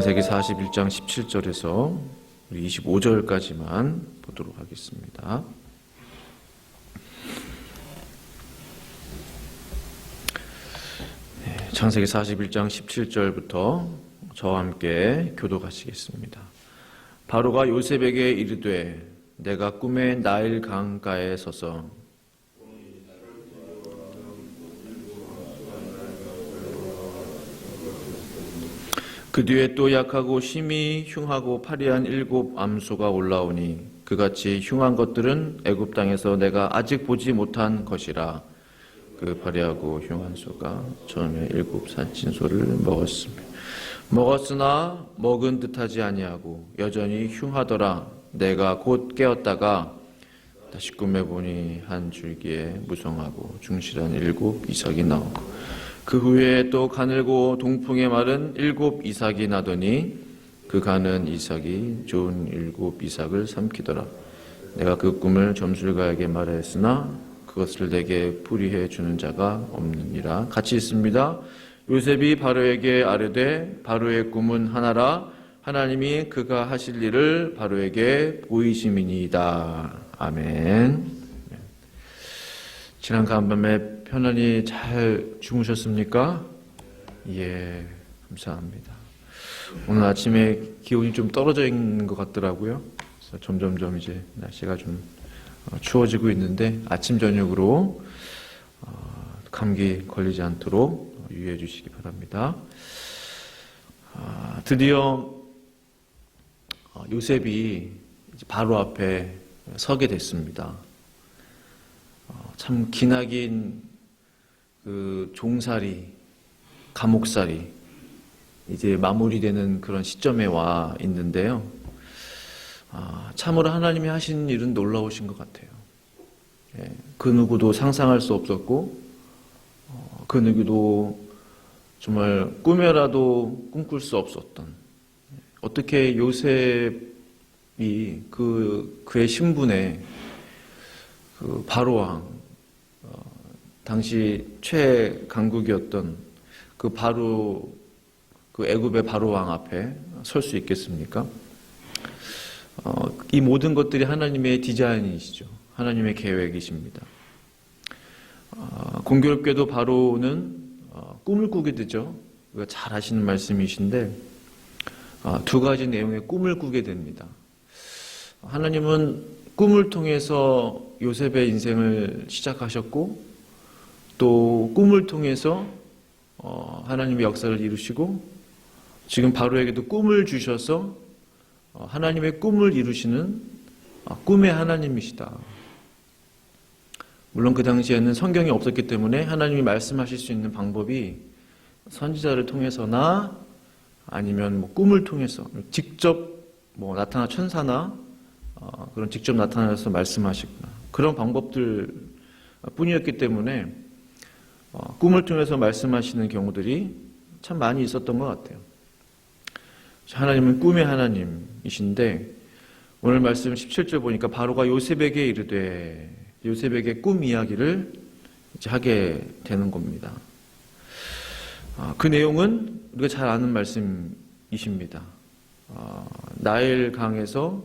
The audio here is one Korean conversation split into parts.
창세기 41장 17절에서 25절까지만 보도록 하겠습니다. 창세기 41장 17절부터 저와 함께 교독하시겠습니다. 바로가 요셉에게 이르되 내가 꿈에 나일 강가에 서서 그 뒤에 또 약하고 심히 흉하고 파리한 7 암소가 올라오니 그같이 흉한 것들은 애굽 땅에서 내가 아직 보지 못한 것이라. 그 파리하고 흉한 소가 처음에 7 살찐소를 먹었으나 먹은 듯하지 아니하고 여전히 흉하더라. 내가 곧 깨었다가 다시 꿈에 보니 한 줄기에 무성하고 충실한 7 이삭이 나오고 그 후에 또 가늘고 동풍에 마른 7 이삭이 나더니 그 가는 이삭이 좋은 7 이삭을 삼키더라. 내가 그 꿈을 점술가에게 말하였으나 그것을 내게 풀이해 주는 자가 없느니라. 같이 있습니다. 요셉이 바로에게 아뢰되 바로의 꿈은 하나라. 하나님이 그가 하실 일을 바로에게 보이심이니이다. 아멘. 지난 간밤에 편안히 잘 주무셨습니까? 예, 감사합니다. 오늘 아침에 기온이 좀 떨어져 있는 것 같더라고요. 그래서 점점점 이제 날씨가 좀 추워지고 있는데 아침 저녁으로 감기 걸리지 않도록 유의해 주시기 바랍니다. 드디어 요셉이 바로 앞에 서게 됐습니다. 참 기나긴 그 종살이, 감옥살이 이제 마무리되는 그런 시점에 와 있는데요. 참으로 하나님이 하신 일은 놀라우신 것 같아요. 그 누구도 상상할 수 없었고 그 누구도 정말 꿈에라도 꿈꿀 수 없었던, 어떻게 요셉이 그의 신분에 그 바로왕, 당시 최강국이었던 그 바로 그 애굽의 바로왕 앞에 설 수 있겠습니까? 이 모든 것들이 하나님의 디자인이시죠. 하나님의 계획이십니다. 공교롭게도 바로는 꿈을 꾸게 되죠. 잘 아시는 말씀이신데 두 가지 내용의 꿈을 꾸게 됩니다. 하나님은 꿈을 통해서 요셉의 인생을 시작하셨고 또 꿈을 통해서 하나님의 역사를 이루시고 지금 바로에게도 꿈을 주셔서 하나님의 꿈을 이루시는 꿈의 하나님이시다. 물론 그 당시에는 성경이 없었기 때문에 하나님이 말씀하실 수 있는 방법이 선지자를 통해서나 아니면 꿈을 통해서 직접 나타나 천사나 그런 직접 나타나서 말씀하시거나 그런 방법들 뿐이었기 때문에 꿈을 통해서 말씀하시는 경우들이 참 많이 있었던 것 같아요. 하나님은 꿈의 하나님이신데 오늘 말씀 17절 보니까 바로가 요셉에게 이르되 요셉에게 꿈 이야기를 이제 하게 되는 겁니다. 그 내용은 우리가 잘 아는 말씀이십니다. 나일 강에서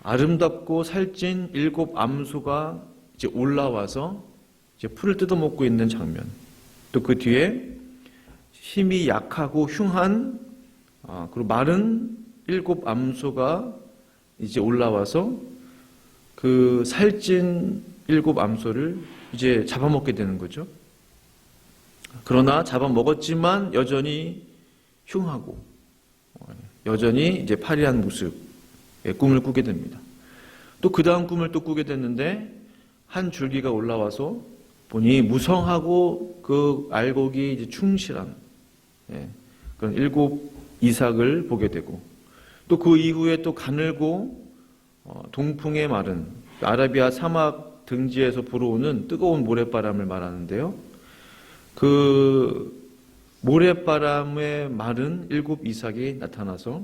아름답고 살찐 7 암소가 이제 올라와서 이제 풀을 뜯어먹고 있는 장면. 또 그 뒤에 힘이 약하고 흉한 그리고 마른 7 암소가 이제 올라와서 그 살찐 7 암소를 이제 잡아먹게 되는 거죠. 그러나 잡아먹었지만 여전히 흉하고 여전히 이제 파리한 모습의 꿈을 꾸게 됩니다. 또 그 다음 꿈을 또 꾸게 됐는데 한 줄기가 올라와서 보니 무성하고 그 알곡이 이제 충실한 그런 7 이삭을 보게 되고 또 그 이후에 또 가늘고 동풍에 마른 아라비아 사막 등지에서 불어오는 뜨거운 모래바람을 말하는데요. 그 모래바람에 마른 7 이삭이 나타나서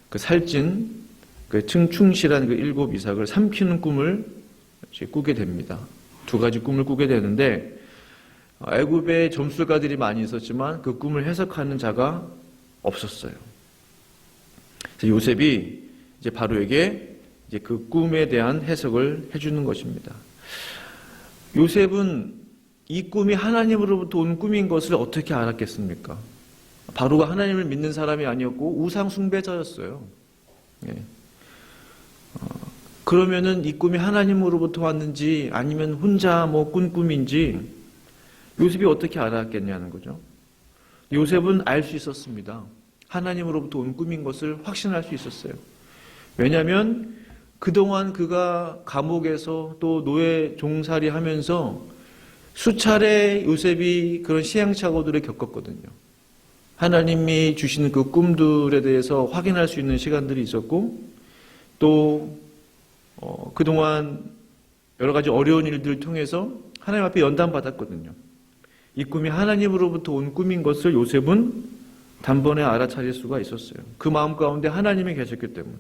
그 살찐 그 충실한 그 7 이삭을 삼키는 꿈을 꾸게 됩니다. 두 가지 꿈을 꾸게 되는데 애굽에 점술가들이 많이 있었지만 그 꿈을 해석하는 자가 없었어요. 요셉이 이제 바로에게 이제 그 꿈에 대한 해석을 해주는 것입니다. 요셉은 이 꿈이 하나님으로부터 온 꿈인 것을 어떻게 알았겠습니까? 바로가 하나님을 믿는 사람이 아니었고 우상 숭배자였어요. 예. 그러면은 이 꿈이 하나님으로부터 왔는지 아니면 혼자 꾼 꿈인지 요셉이 어떻게 알았겠냐는 거죠. 요셉은 알 수 있었습니다. 하나님으로부터 온 꿈인 것을 확신할 수 있었어요. 왜냐하면 그동안 그가 감옥에서 또 노예 종살이 하면서 수차례 요셉이 그런 시행착오들을 겪었거든요. 하나님이 주시는 그 꿈들에 대해서 확인할 수 있는 시간들이 있었고 또 그동안 여러 가지 어려운 일들을 통해서 하나님 앞에 연단받았거든요. 이 꿈이 하나님으로부터 온 꿈인 것을 요셉은 단번에 알아차릴 수가 있었어요. 그 마음 가운데 하나님이 계셨기 때문에.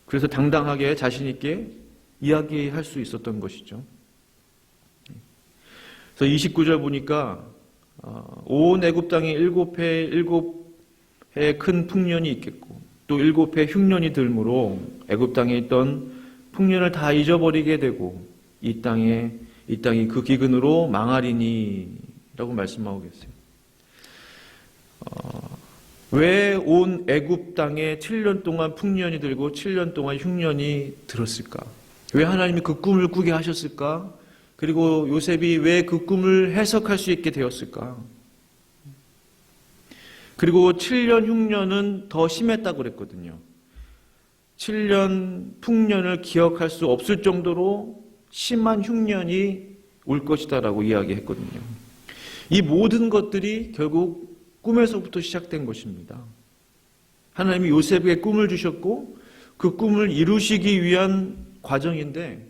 그래서 당당하게 자신 있게 이야기할 수 있었던 것이죠. 그래서 29절 보니까 온 애굽 땅에 7해 큰 풍년이 있겠고 또 7해 흉년이 들므로 애굽 땅에 있던 풍년을 다 잊어버리게 되고 이 땅이 그 기근으로 망하리니 라고 말씀하고 계세요. 왜 온 애굽 땅에 7년 동안 풍년이 들고 7년 동안 흉년이 들었을까? 왜 하나님이 그 꿈을 꾸게 하셨을까? 그리고 요셉이 왜 그 꿈을 해석할 수 있게 되었을까? 그리고 7년 흉년은 더 심했다고 그랬거든요. 7년 풍년을 기억할 수 없을 정도로 심한 흉년이 올 것이다라고 이야기했거든요. 이 모든 것들이 결국 꿈에서부터 시작된 것입니다. 하나님이 요셉에게 꿈을 주셨고 그 꿈을 이루시기 위한 과정인데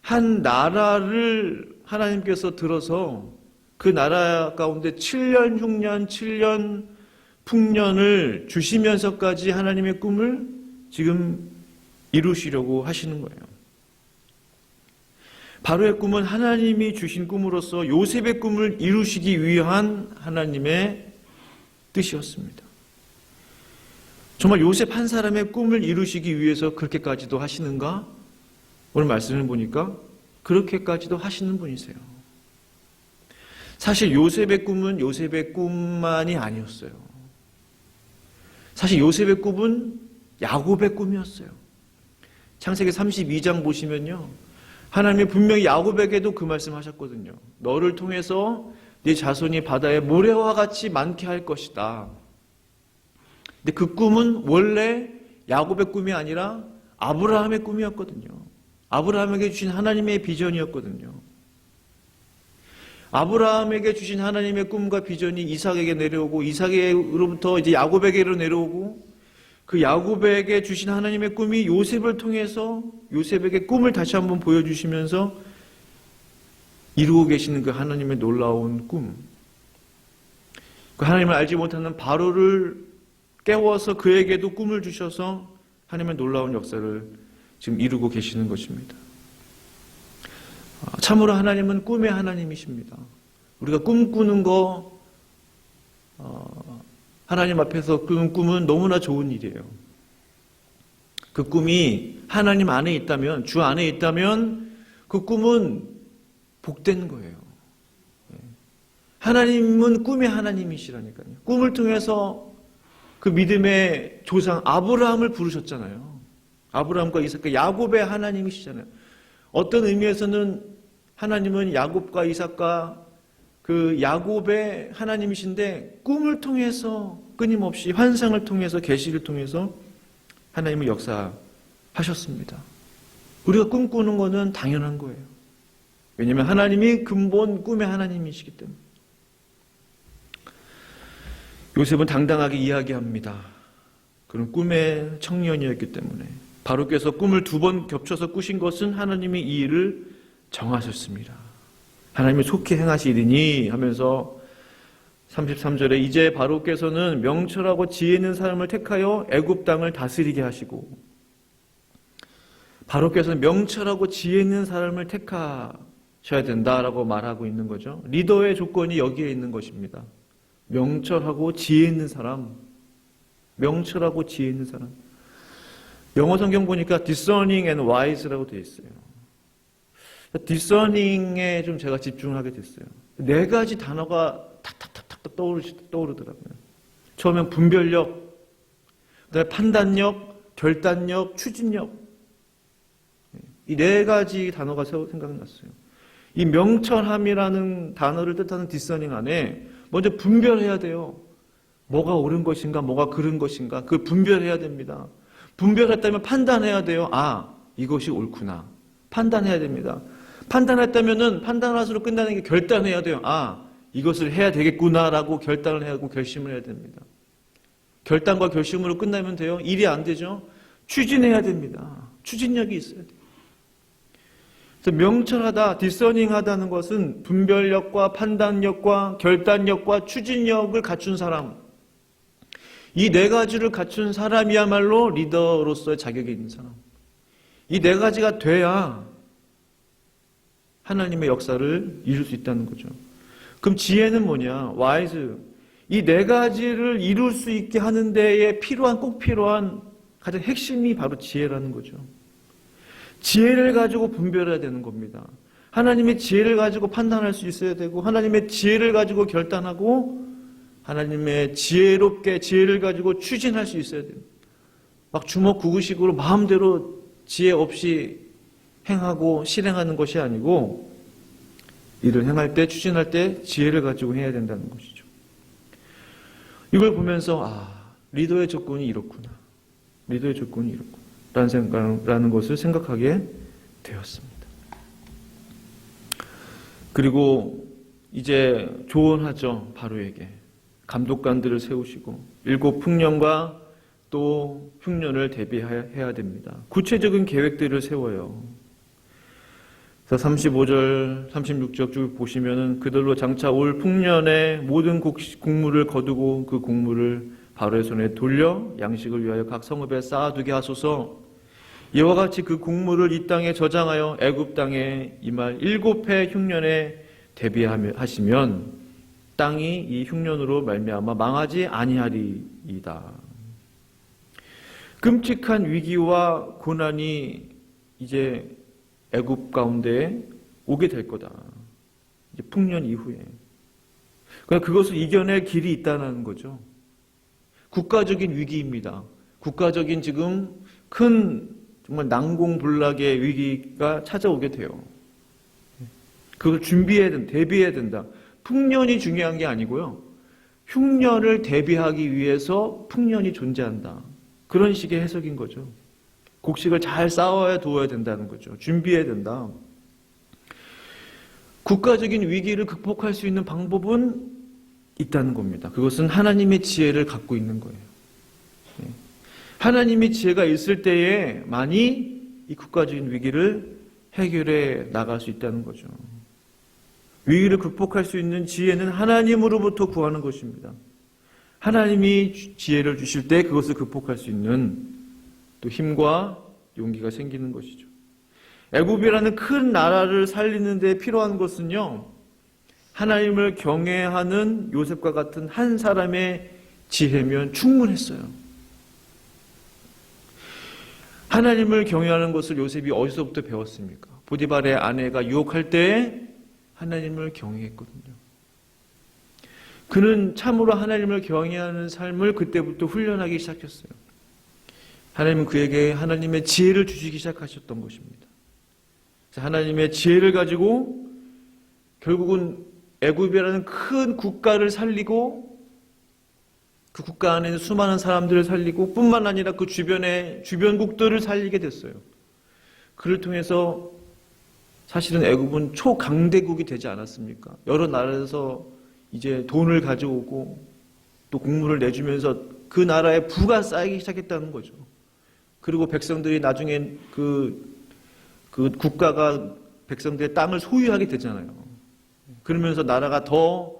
한 나라를 하나님께서 들어서 그 나라 가운데 7년 흉년, 7년 풍년을 주시면서까지 하나님의 꿈을 지금 이루시려고 하시는 거예요. 바로의 꿈은 하나님이 주신 꿈으로서 요셉의 꿈을 이루시기 위한 하나님의 뜻이었습니다. 정말 요셉 한 사람의 꿈을 이루시기 위해서 그렇게까지도 하시는가? 오늘 말씀을 보니까 그렇게까지도 하시는 분이세요. 사실 요셉의 꿈은 요셉의 꿈만이 아니었어요. 사실 요셉의 꿈은 야곱의 꿈이었어요. 창세기 32장 보시면요. 하나님이 분명히 야곱에게도 그 말씀하셨거든요. 너를 통해서 네 자손이 바다의 모래와 같이 많게 할 것이다. 근데 그 꿈은 원래 야곱의 꿈이 아니라 아브라함의 꿈이었거든요. 아브라함에게 주신 하나님의 비전이었거든요. 아브라함에게 주신 하나님의 꿈과 비전이 이삭에게 내려오고 이삭으로부터 이제 야곱에게로 내려오고 그 야곱에게 주신 하나님의 꿈이 요셉을 통해서 요셉에게 꿈을 다시 한번 보여주시면서 이루고 계시는 그 하나님의 놀라운 꿈. 그 하나님을 알지 못하는 바로를 깨워서 그에게도 꿈을 주셔서 하나님의 놀라운 역사를 지금 이루고 계시는 것입니다. 참으로 하나님은 꿈의 하나님이십니다. 우리가 꿈꾸는 거 하나님 앞에서 꾸는 꿈은 너무나 좋은 일이에요. 그 꿈이 하나님 안에 있다면, 주 안에 있다면 그 꿈은 복된 거예요. 하나님은 꿈의 하나님이시라니까요. 꿈을 통해서 그 믿음의 조상 아브라함을 부르셨잖아요. 아브라함과 이삭과 야곱의 하나님이시잖아요. 어떤 의미에서는 하나님은 야곱과 이삭과 그 야곱의 하나님이신데 꿈을 통해서 끊임없이 환상을 통해서 계시를 통해서 하나님은 역사하셨습니다. 우리가 꿈꾸는 것은 당연한 거예요. 왜냐하면 하나님이 근본 꿈의 하나님이시기 때문에. 요셉은 당당하게 이야기합니다. 그런 꿈의 청년이었기 때문에. 바로께서 꿈을 2번 겹쳐서 꾸신 것은 하나님이 이 일을 정하셨습니다. 하나님이 속히 행하시리니 하면서 33절에 이제 바로께서는 명철하고 지혜 있는 사람을 택하여 애굽 땅을 다스리게 하시고, 바로께서는 명철하고 지혜 있는 사람을 택하셔야 된다라고 말하고 있는 거죠. 리더의 조건이 여기에 있는 것입니다. 명철하고 지혜 있는 사람. 명철하고 지혜 있는 사람. 영어 성경 보니까 discerning and wise라고 되어 있어요. discerning에 좀 제가 집중하게 됐어요. 네 가지 단어가 탁탁탁탁 떠오르더라고요. 처음엔 분별력, 그다음에 판단력, 결단력, 추진력. 이 네 가지 단어가 생각났어요. 이 명철함이라는 단어를 뜻하는 디서닝 안에 먼저 분별해야 돼요. 뭐가 옳은 것인가, 뭐가 그른 것인가, 그걸 분별해야 됩니다. 분별했다면 판단해야 돼요. 아, 이것이 옳구나. 판단해야 됩니다. 판단했다면은 판단하수로 끝나는 게 결단해야 돼요. 아, 이것을 해야 되겠구나라고 결단을 해야 하고 결심을 해야 됩니다. 결단과 결심으로 끝나면 돼요. 일이 안 되죠. 추진해야 됩니다. 추진력이 있어야 돼요. 그래서 명철하다, 디서닝하다는 것은 분별력과 판단력과 결단력과 추진력을 갖춘 사람. 이 네 가지를 갖춘 사람이야말로 리더로서의 자격이 있는 사람. 이 네 가지가 돼야 하나님의 역사를 이룰 수 있다는 거죠. 그럼 지혜는 뭐냐? 와이즈. 이 네 가지를 이룰 수 있게 하는 데에 꼭 필요한 가장 핵심이 바로 지혜라는 거죠. 지혜를 가지고 분별해야 되는 겁니다. 하나님의 지혜를 가지고 판단할 수 있어야 되고, 하나님의 지혜를 가지고 결단하고, 하나님의 지혜를 가지고 추진할 수 있어야 돼요. 막 주먹구구식으로 마음대로 지혜 없이 행하고 실행하는 것이 아니고, 일을 행할 때, 추진할 때 지혜를 가지고 해야 된다는 것이죠. 이걸 보면서 리더의 조건이 이렇구나. 리더의 조건이 이렇구나. 라는 것을 생각하게 되었습니다. 그리고 이제 조언하죠. 바로에게. 감독관들을 세우시고 7 풍년과 또 흉년을 대비해야 됩니다. 구체적인 계획들을 세워요. 그래서 35절, 36절 쭉 보시면은 그들로 장차 올 풍년에 모든 곡물을 거두고 그 곡물을 바로의 손에 돌려 양식을 위하여 각 성읍에 쌓아두게 하소서. 이와 같이 그 곡물을 이 땅에 저장하여 애굽 땅에 임할 7해 흉년에 대비하시면 땅이 이 흉년으로 말미암아 망하지 아니하리이다. 끔찍한 위기와 고난이 이제 애굽 가운데 오게 될 거다. 이제 풍년 이후에. 그러니까 그것을 이겨낼 길이 있다는 거죠. 국가적인 위기입니다. 국가적인 지금 큰 정말 난공불락의 위기가 찾아오게 돼요. 그걸 대비해야 된다. 풍년이 중요한 게 아니고요. 흉년을 대비하기 위해서 풍년이 존재한다. 그런 식의 해석인 거죠. 곡식을 잘 쌓아야 두어야 된다는 거죠. 준비해야 된다. 국가적인 위기를 극복할 수 있는 방법은 있다는 겁니다. 그것은 하나님의 지혜를 갖고 있는 거예요. 하나님의 지혜가 있을 때에 많이 이 국가적인 위기를 해결해 나갈 수 있다는 거죠. 위기를 극복할 수 있는 지혜는 하나님으로부터 구하는 것입니다. 하나님이 지혜를 주실 때 그것을 극복할 수 있는 또 힘과 용기가 생기는 것이죠. 애굽이라는 큰 나라를 살리는 데 필요한 것은요, 하나님을 경외하는 요셉과 같은 한 사람의 지혜면 충분했어요. 하나님을 경외하는 것을 요셉이 어디서부터 배웠습니까? 보디발의 아내가 유혹할 때 하나님을 경외했거든요. 그는 참으로 하나님을 경외하는 삶을 그때부터 훈련하기 시작했어요. 하나님은 그에게 하나님의 지혜를 주시기 시작하셨던 것입니다. 하나님의 지혜를 가지고 결국은 애굽이라는 큰 국가를 살리고 그 국가 안에 있는 수많은 사람들을 살리고 뿐만 아니라 그 주변국들을 살리게 됐어요. 그를 통해서 사실은 애굽은 초강대국이 되지 않았습니까? 여러 나라에서 이제 돈을 가져오고 또 국물을 내주면서 그 나라에 부가 쌓이기 시작했다는 거죠. 그리고 백성들이 나중에 그 국가가 백성들의 땅을 소유하게 되잖아요. 그러면서 나라가 더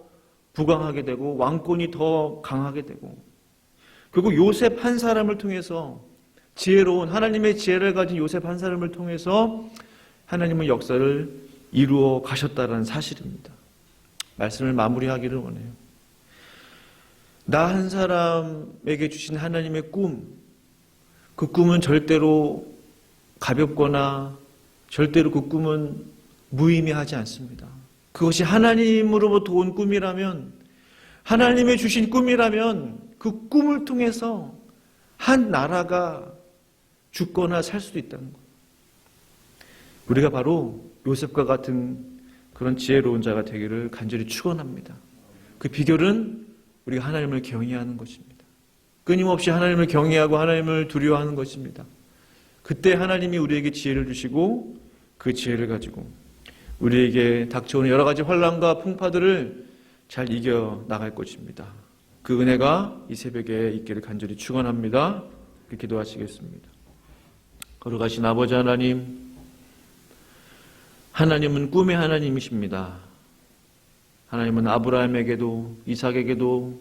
부강하게 되고 왕권이 더 강하게 되고, 그리고 요셉 한 사람을 통해서 지혜로운 하나님의 지혜를 가진 요셉 한 사람을 통해서 하나님은 역사를 이루어 가셨다는 사실입니다. 말씀을 마무리하기를 원해요. 나 한 사람에게 주신 하나님의 꿈, 그 꿈은 절대로 가볍거나 절대로 그 꿈은 무의미하지 않습니다. 그것이 하나님으로부터 온 꿈이라면, 하나님의 주신 꿈이라면 그 꿈을 통해서 한 나라가 죽거나 살 수도 있다는 것. 우리가 바로 요셉과 같은 그런 지혜로운 자가 되기를 간절히 축원합니다. 그 비결은 우리가 하나님을 경외하는 것입니다. 끊임없이 하나님을 경외하고 하나님을 두려워하는 것입니다. 그때 하나님이 우리에게 지혜를 주시고 그 지혜를 가지고 우리에게 닥쳐오는 여러 가지 환난과 풍파들을 잘 이겨 나갈 것입니다. 그 은혜가 이 새벽에 있기를 간절히 축원합니다. 기도하시겠습니다. 거룩하신 아버지 하나님, 하나님은 꿈의 하나님이십니다. 하나님은 아브라함에게도 이삭에게도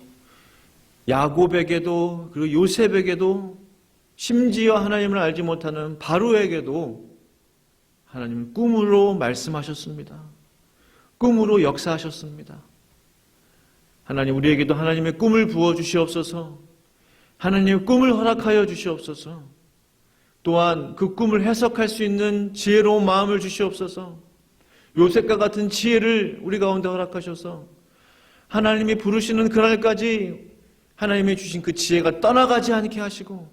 야곱에게도 그리고 요셉에게도 심지어 하나님을 알지 못하는 바로에게도 하나님은 꿈으로 말씀하셨습니다. 꿈으로 역사하셨습니다. 하나님, 우리에게도 하나님의 꿈을 부어주시옵소서. 하나님의 꿈을 허락하여 주시옵소서. 또한 그 꿈을 해석할 수 있는 지혜로운 마음을 주시옵소서. 요셉과 같은 지혜를 우리 가운데 허락하셔서 하나님이 부르시는 그날까지 하나님이 주신 그 지혜가 떠나가지 않게 하시고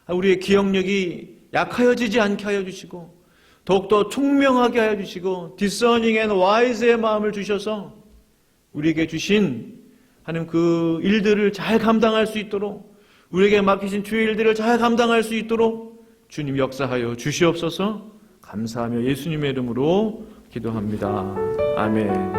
우리의 기억력이 약하여지지 않게 하여 주시고 더욱더 총명하게 하여 주시고 discerning and wise의 마음을 주셔서 우리에게 주신 하나님 그 일들을 잘 감당할 수 있도록, 우리에게 맡기신 주의 일들을 잘 감당할 수 있도록 주님 역사하여 주시옵소서. 감사하며 예수님의 이름으로 기도합니다. 아멘.